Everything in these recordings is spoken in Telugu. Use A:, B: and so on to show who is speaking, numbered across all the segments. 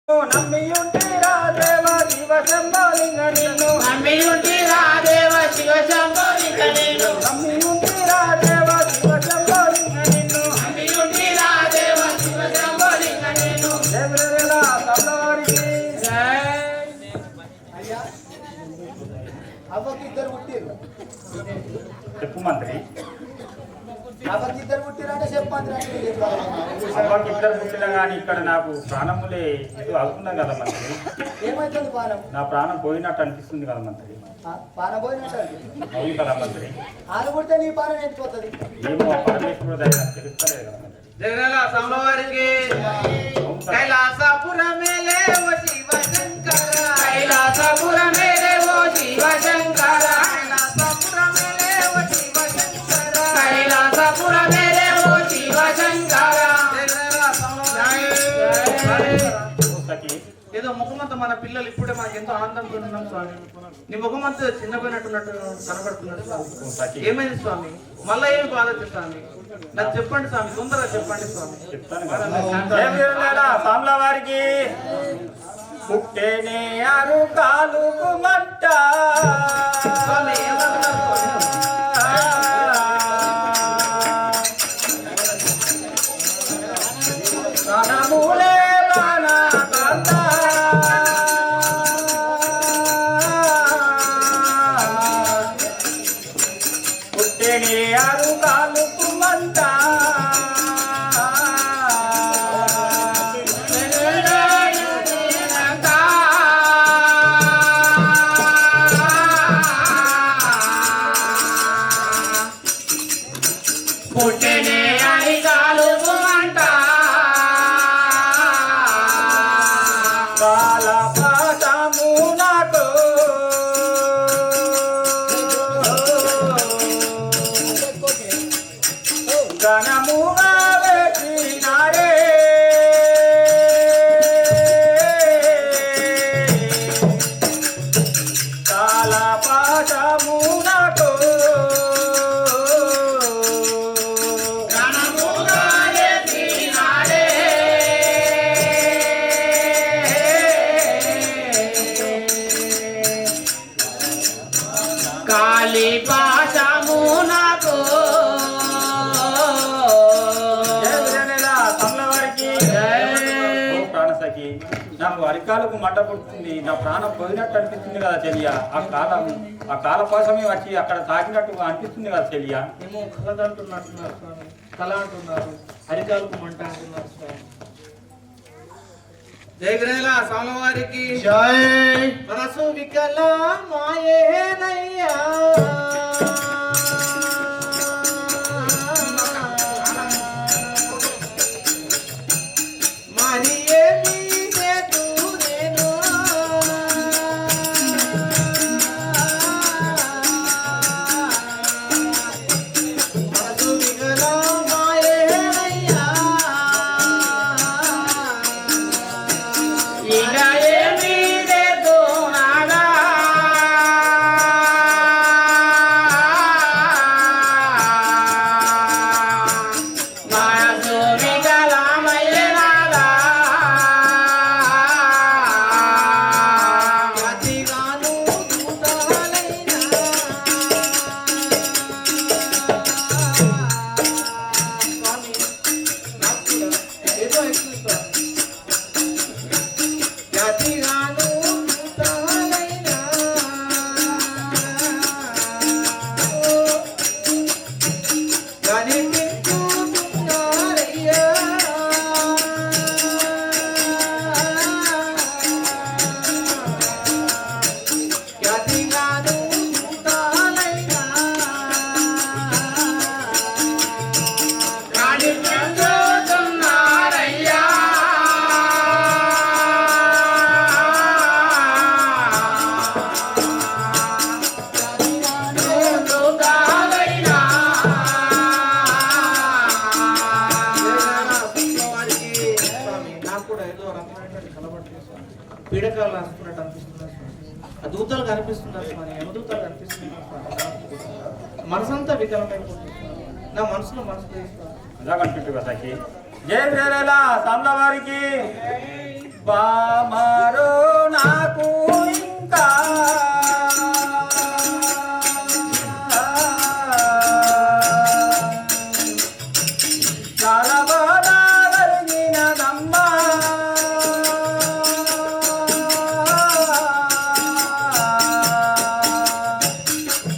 A: నమ్మియుంటిరా దేవ శివ శంభోలింగ నిన్ను
B: నమ్మియుంటిరా దేవ శివ శంభోలింగ నిన్ను
A: నమ్మియుంటిరా దేవ శివ శంభోలింగ నిన్ను
B: నమ్మియుంటిరా దేవ శివ శంభోలింగ నిన్ను
A: దేవరేలా సల్లవారికి
C: అయ్యా అవ్వకి ఇద్దరు పుట్టిరు
A: చెప్పు మంత్రి
C: అవ్వకి ఇద్దరు పుట్టిరంటే చెప్పండి
A: అవ్వకి ఇద్దరు పుట్టినా కానీ ఇక్కడ నాకు ప్రాణములే ఇది అవుతున్నా కదా మంత్రి.
C: ఏమైతుంది పానం
A: నా ప్రాణం పోయినట్టు అనిపిస్తుంది కదా మంత్రి.
C: పానం పోయినట్టు
A: అవును కదా మంత్రి.
C: ఆలు పుడితే నీ పానం ఎండిపోతుంది
A: ఏమో పరమేశ్వరుడు దయ నాకు తెలుస్తలేదు కదా మంత్రి.
B: జగనల సమవారికి కైలాసపురమేలే ఓ శివ శంకర కైలాసపురమేలే ఓ శివ శంకర కైలాసపురమేలే ఓ శివ శంకర కైలాసపురమేలే ఓ శివ శంకర ఏదో ముఖమంతా మన పిల్లలు ఇప్పుడే మనకి ఎంతో ఆనందంతో ఉన్నాం స్వామి. నీ ముఖమంతా చిన్నపోయినట్టున్నట్టు కనబడుతున్నట్టు స్వామి. ఏమైంది స్వామి? మళ్ళా ఏమి బాధ స్వామి? నాకు చెప్పండి స్వామి, తొందరగా చెప్పండి స్వామి.
A: సామ్ల వారికి పుట్టేనే అరు కాలుకు మంట
B: స్వామి ఏమంటున్నారు
A: ప్రాణములే ప్రాణకంత పుట్టేనే అరు కాలుకు మంట
B: పుట్టెనే అరికాలు మంట
A: కాల పాఠము నాకు గణముగా వేసినారే కాల పాఠము నాకు
B: కాళీ పాశము నాకు
A: ప్రాణసఖి నాకు అరికాలకు మంట పుడుతుంది, నా ప్రాణం పోయినట్టు అనిపిస్తుంది కదా చెలియా. ఆ కాల కోసమే వచ్చి అక్కడ తాకినట్టు అనిపిస్తుంది కదా చెలియా.
B: ఏమో కళ అంటున్నట్టున్నారు స్వామి, కళ అంటున్నారు, అరికాలకు మంట అంటున్నారు స్వామి. జయ గ్రహల స్వామివారికి
C: జై
B: మనసు వికల మాయేనయ్యా మరి ఏమి చేతు నేను మనసు వికల మాయేనయ్యా ఇక ఏమి లేదు నాదా మనసు వికలమయ్యే నాదా అతిగాను దూతలైనా స్వామి నాకు కూడా ఏదో ఎక్కువ యతిగాను దూతలైనా కనిపించుతున్నారయ్యా యతిగాను దూతలైనా కనిపించుతున్నారయ్యా పీడకాలు రాసుకున్నట్టు అనిపిస్తున్నారు స్వామి. ఆ దూతలు కనిపిస్తున్నారు స్వామి, యమదూతలు కనిపిస్తున్నారు స్వామి. మనసంతా వికలమైపోతుంది స్వామి. నా మనసులో మనసు
A: అలా కనిపిస్తుంది కదా సఖి. జయ శ్రీరేలా సామ్ల వారికి బామారో నాకు ఇంకా చాలా బాధ కలిగినదమ్మా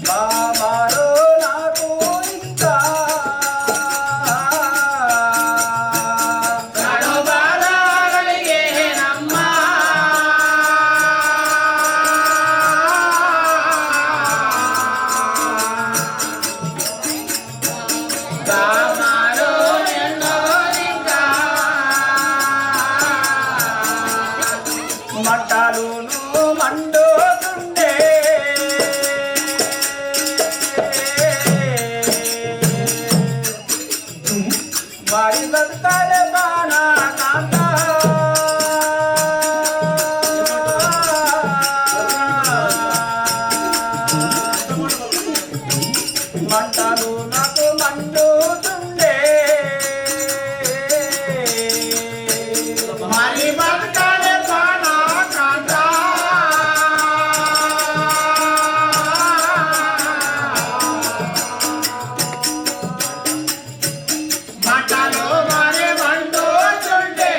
A: బామారో నాకు ఇంకా మంటలును మండుతుండే మరి బతకలే బాణా కాంత మంటలు నాకు మండుతుండే మరి బతకలే బాణా కాంత మంటలు మరి మండుతుండే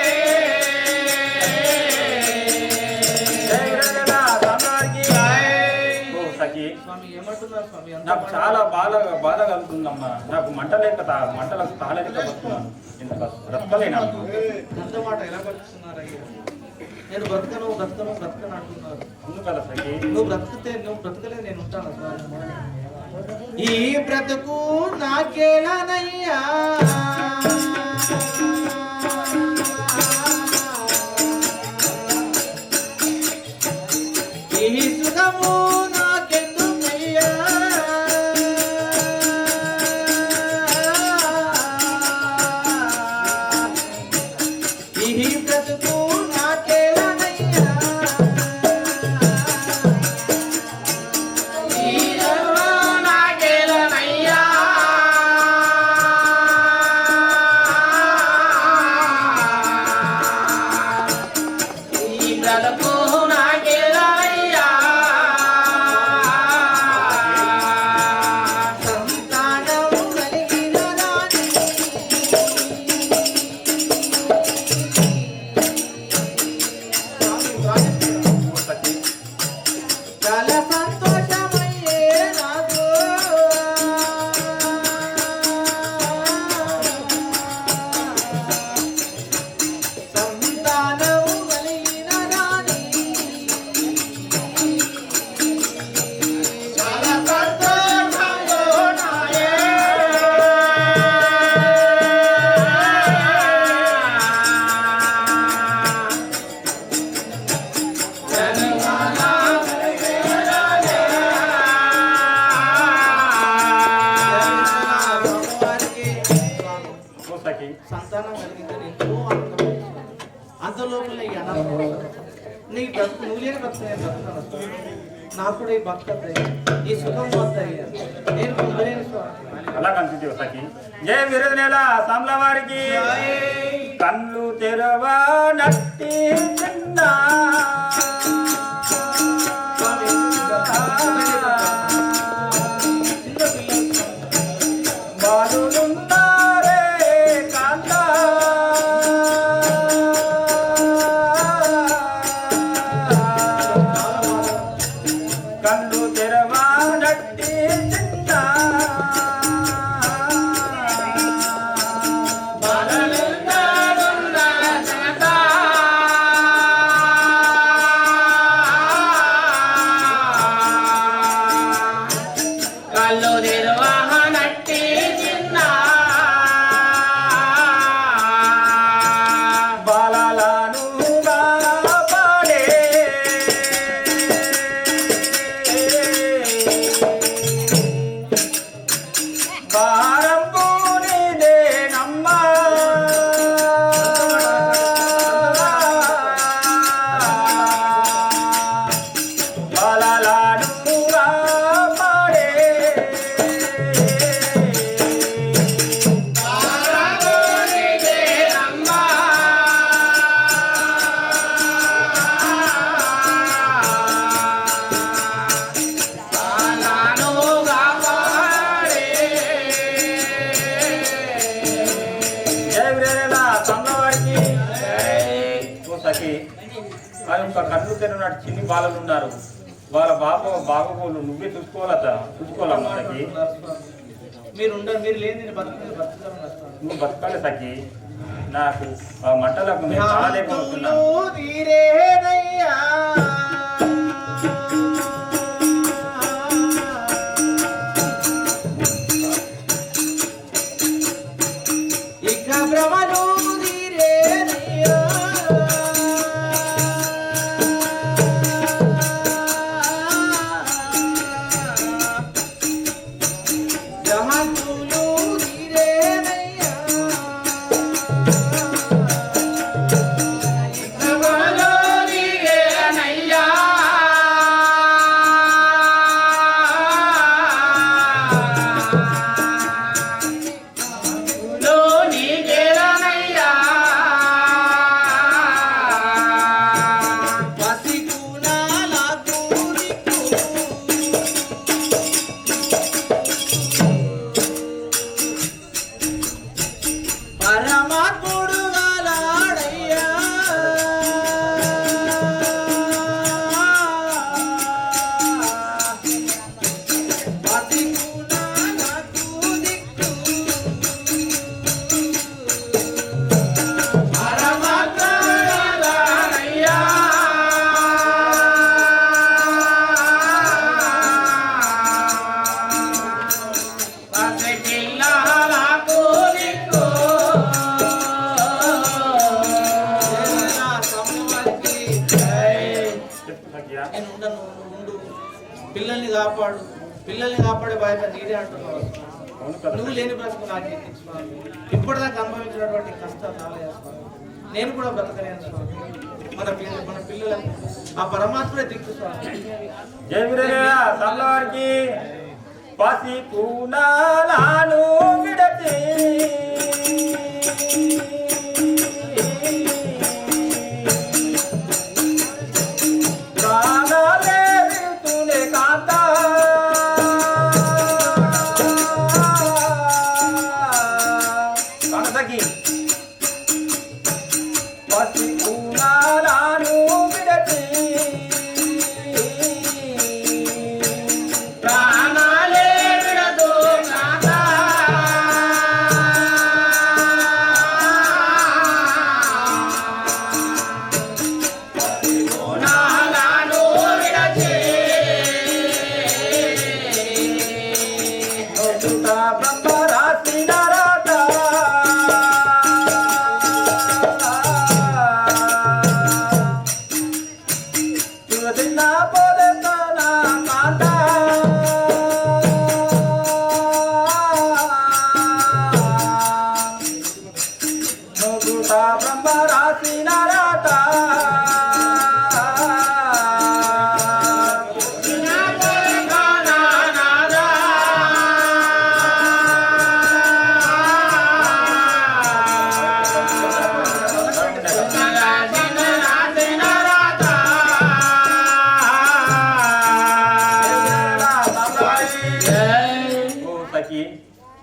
A: సఖి
B: స్వామి ఏమంటున్నారు స్వామి?
A: నాకు చాలా బాధ కలుగుతుందమ్మా. నాకు మంటలకు తాళలేకపోతున్నాను. ఇంత బ్రతకలేనా?
B: అంత మాట ఎలా పడుతున్నారు అయ్యా? నేను బ్రతకను అంటున్నారు.
A: అవును కదా సఖి.
B: నువ్వు బ్రతకలే నేను ఉంటాను స్వామి. ఈ బ్రతుకు నాకేలానయ్యా, ఈ సుఖము నాకెందుకయ్యా, ఈ బ్రతుకు నాకేలానయ్యా, ఈ జన్మ నాకేలానయ్యా, ఈ బ్రతుకు నాకేలానయ్యా, సంతానం కలిగిన రాణి,
A: సఖి
B: చాలా సంతోషమయ్యే నాకు, సంతానం కలిగిన రాణి, చాలా సంతోషంలో నాయే,
A: ఓ సఖి
B: సంతానం కలిగిందని ఎంతో ఆనందపడుతున్నాను. అంతలోపల ఈ అనాథ నీ బ్రతుకు నువ్వు లేని బ్రతుకు నేను బ్రతుకుతాను. నాకు కూడా ఈ భక్తి వస్తాయి, ఈ సుఖం వస్తాయి, నేను పొందలేని స్వామి.
A: అలా కనిపించే సఖి. జయ విరదనేల సామ్ల వారికి కళ్ళు తెరవా నట్టి చిన్న
B: చిన్న పిల్లలు
A: బాలులున్నారే కాంత కళ్ళు తెరవా నట్టి చిన్న
B: కళ్ళు నిర్వహణట్టి చిన్న
A: బాలలను పాడే భారంబూనిదే నమ్మా బాలలను పాడే యొక్క కన్ను తెరినట్టు చిన్ని బాలలు ఉన్నారు. వాళ్ళ బాగోలు నువ్వే చూసుకోవాలమ్మా సఖి.
B: మీరు లేని నేను బతుకుతాను.
A: నువ్వు బతకాలి సఖి. నాకు ఆ మంటలకు నేను చాలేకపోతున్నా.
B: పిల్లల్ని కాపాడే బాధ్యత నీదే అంటున్నావు. నువ్వు లేని బ్రతుకు నాకు స్వామి. ఇప్పటిదాకా అనుభవించినటువంటి కష్టాలు రాలేదు స్వామి. నేను కూడా బ్రతకలేను స్వామి. మన పిల్లలకు ఆ పరమాత్మే దిక్కు స్వామి.
A: పసి పూనాలను విడచి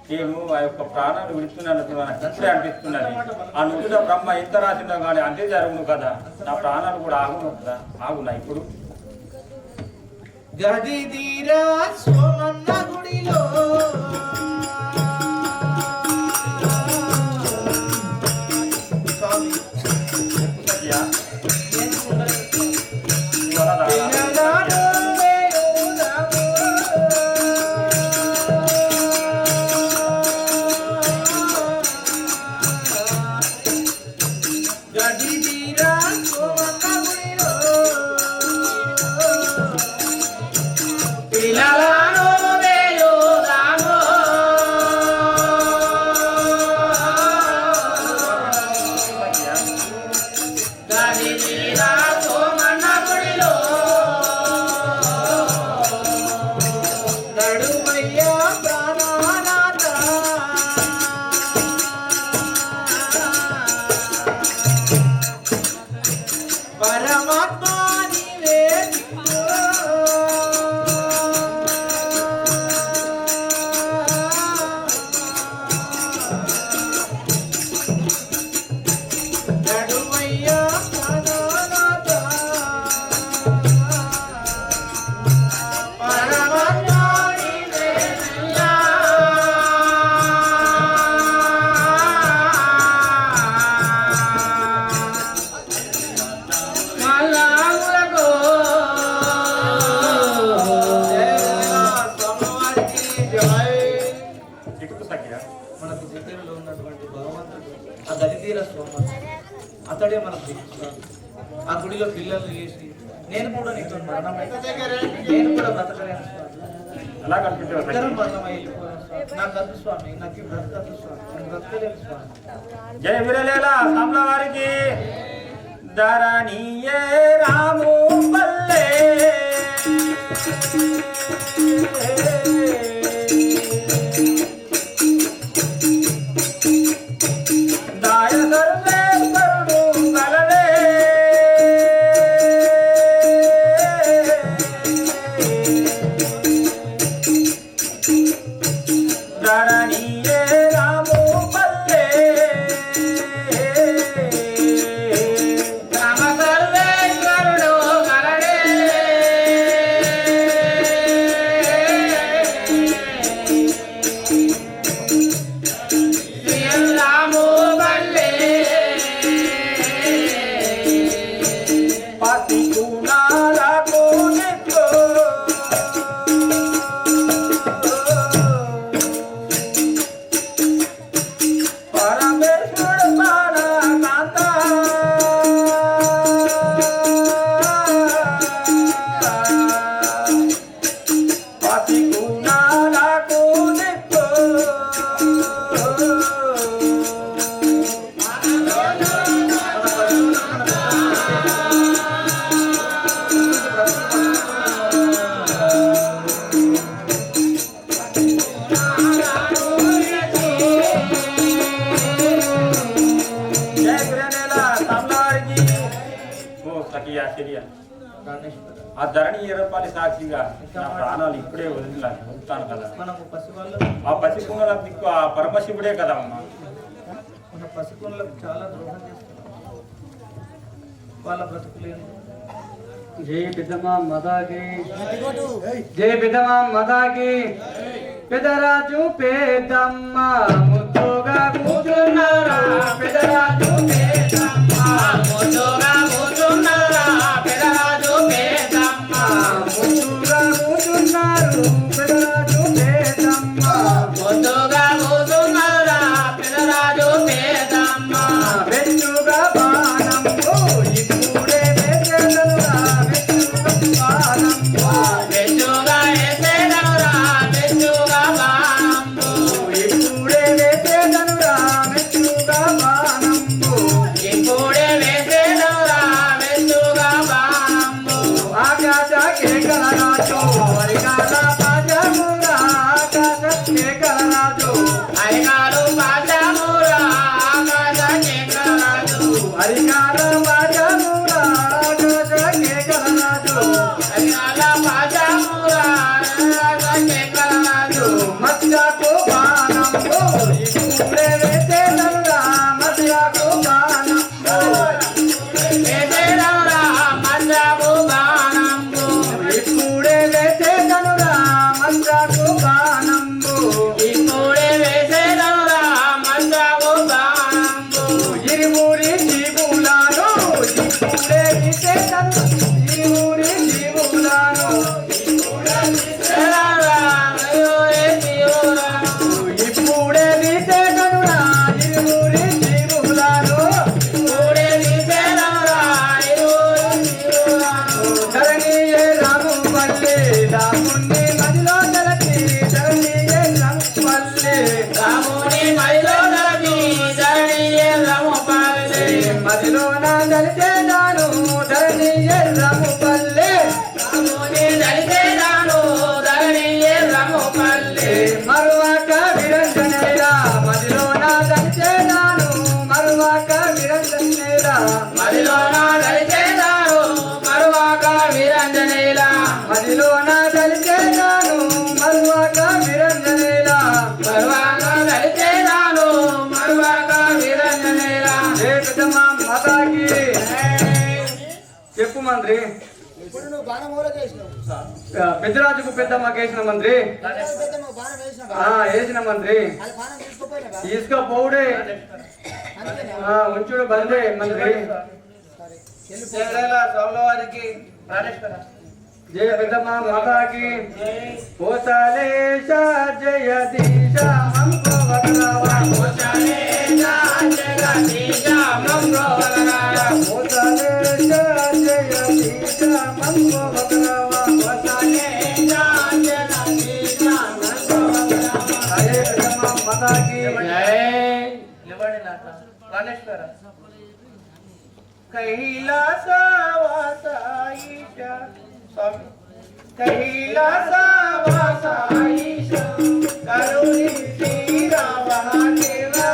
A: నేను ఆ యొక్క ప్రాణాలు విడుతున్నాను నాకు ఇప్పుడే అనిపిస్తున్నది. ఆ నుదుట బ్రహ్మ ఎంత రాసిందో కానీ అంతే జరుగును కదా. నా ప్రాణాలు కూడా ఆగును కదా, ఆగునా ఇప్పుడు.
B: గది తీరా సోమన్న గుడిలో
D: Pilala no veo
A: వెతుకు సఖ్య.
B: మనకు దగ్గరలో ఉన్నటువంటి భగవంతుడు ఆ దళితీర స్వామి అతడే మనకు దిక్కు స్వామి. ఆ గుడిలో పిల్లలు చేసి నేను కూడా నీతో మరణమైతే నేను కూడా బ్రతకలేను స్వామి.
A: ఎలా కనిపించావు సఖ్య?
B: ఇద్దరం మరణమై వెళ్ళిపోయాను స్వామి. నాకు వద్దు స్వామి, నాకు ఈ బ్రతకద్దు స్వామి, నేను బ్రతకలేను స్వామి.
A: జయ వీరలేల సామ్ల వారికి ధరణియే రాము పల్లె దాయ సర్వేశ్వరుడు కలలే ధరణియే రాము పల్లె పతి గుణాలకు నెక్కు పరమేశ్వరుడు ప్రాణనాథ పతి గుణాలకు నెక్కు జయ వీరలేల సామ్ల వారికి ఓ సఖియా శరియా ఆ ధరణి ఏర్పాలి సాక్షిగా నా ప్రాణాలు ఇప్పుడే వదులుతాను కదా.
B: మనము పసివాళ్ళు
A: ఆ పసికుంగల దిక్కు ఆ పరమశివుడే కదా అమ్మా.
B: మన పసికొండలకు చాలా ద్రోహం చేస్తున్నాం. వాళ్ళ బ్రతుకులేను.
D: జై పెద్దమ్మ మదాకి జై పెద్దమ్మ మదాకి పెదరాజు పెద్దమ్మ ముద్దుగా కూర్చున్నారా పెదరాజు పెద్దమ్మ ముద్దుగా కూర్చున్నారా పెదరాజు పెద్దమ్మ ముద్దుగా కూర్చున్నారు పెదరాజు పెద్దమ్మ ముద్దుగా కూర్చున్నారా పెదరాజు పెద్దమ్మ వెచ్చుగా బాణంబు ఇప్పుడే వేసేదనురా వెచ్చుగా బాణంబు వెచ్చుగా వేసేదనురా వెచ్చుగా బాణంబు ఇప్పుడే వేసేదనురా వెచ్చుగా బాణంబు ఇప్పుడే వేసేదనురా వెచ్చుగా బాణంబు ఆకాశ కేకలరాజు అరికాల పాజమురా ఆకాశ కేకలరాజు అరికాలు పాజమురా ఆకాశ కేకలరాజు అరికాల పాజమురా ఆకాశ కేకలరాజు అరికాల పాజమురా ఆకాశ కేకలరాజు మత్స్యకు బాణంబు ఇప్పుడే వేసేదనురా మత్స్యకు బాణంబు వేసేదనురా మత్స్యకు బాణంబు ఇప్పుడే వేసేదనురా మత్స్యకు బాణంబు ఇప్పుడే వేసేదనురా మత్స్యకు బాణంబు ఇరువురి జీవులను ఇప్పుడే వేసేదను ఇరువురి జీవులను ఇప్పుడే వేసేదనురా ఇరువురి జీవులను ఇప్పుడే వేసేదనురా ఇరువురి జీవులను ఇప్పుడే వేసేదనురా ఇరువురి జీవులను ధరణియే రాము పల్లె రాముని మదిలో తలచి ధరణియే రాము పల్లె రాముని మదిలో తలచి ధరణియే రాము పల్లె మదిలో నా దలిచేదాను ధరణియే రాము పల్లె రాముని దలిచేదాను ధరణియే రాము పల్లె మరువాక విరంజనేరా మదిలో నా దలిచేదాను మరువాక విరంజనేరా మదిలో నా దలిచేదాను మరువాక విరంజనేలా మదిలో నా దలిచేదాను మరువాక విరంజనేలా మరువాక దలిచేదాను మరువాక విరంజనేలా జై పెద్దమ్మ మాతాకి చెప్పు మంత్రి.
C: ఇప్పుడు నువ్వు బాణం మూల చేసినావు.
D: పెద్దరాజుకు పెద్దమ్మ కేసిన మంత్రి
C: పెద్దమ్మ బాణం వేసినావా?
D: వేసిన మంత్రి
C: అది బాణం తీసుకోపోయినావా?
D: తీసుకపోవుడే
C: అంతేనా?
D: ఉంచుడు బందే మంత్రి.
C: సరే
B: జయలేల స్వామివారికి ప్రాణేశ్వర
D: జయ పెద్దమ్మ మాతాకి పోతలేశ జయ దీశ మాతాకి జై.
B: నిలబడి నాట ప్రాణేశ్వర కైలాసవాస ఈశ స్వామి కైలాసవాస ఈశ కరుణి శ్రీరామ దేవా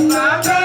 E: Baba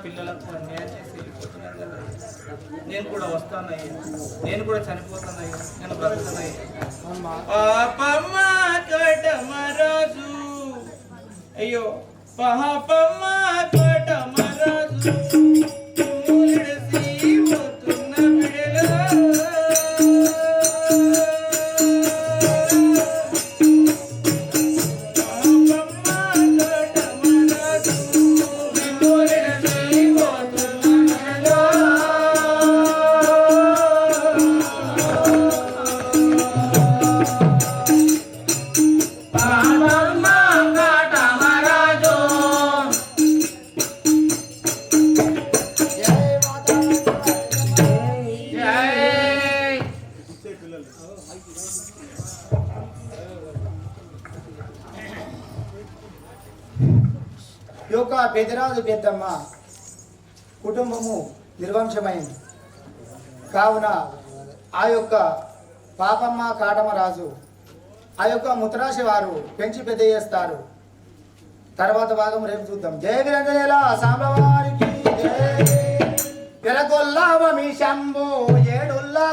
B: పిల్లలకు అన్యాయం చేసి వెళ్ళిపోతున్నారు కదా. నేను కూడా వస్తానయ్యా, నేను కూడా చనిపోతానయ్యా, నేను బ్రతుకుతానయ్యా. పాపమ్మ కటమరాజు, అయ్యో పాపమ్మ కటమరాజు ములిడిసి పోతున్న బిడలో.
E: ఈ యొక్క పెదరాజు పెద్దమ్మ కుటుంబము నిర్వంశమైంది కావున ఆ యొక్క పాపమ్మ కాటమ రాజు ఆ యొక్క ముత్తరాశి వారు పెంచి పెద్ద చేస్తారు. తర్వాత భాగం రేపు చూద్దాం. జయ విరంజనేల సాంబవారికి ఎరగొల్లావమి శంభో ఏడుల్లా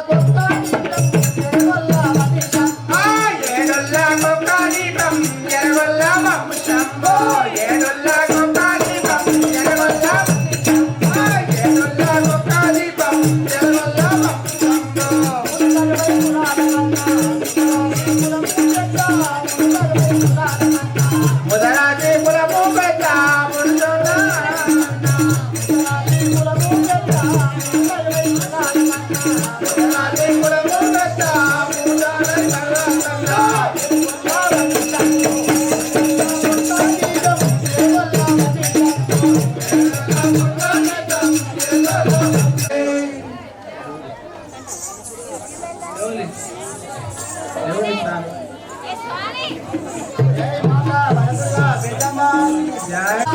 B: జయ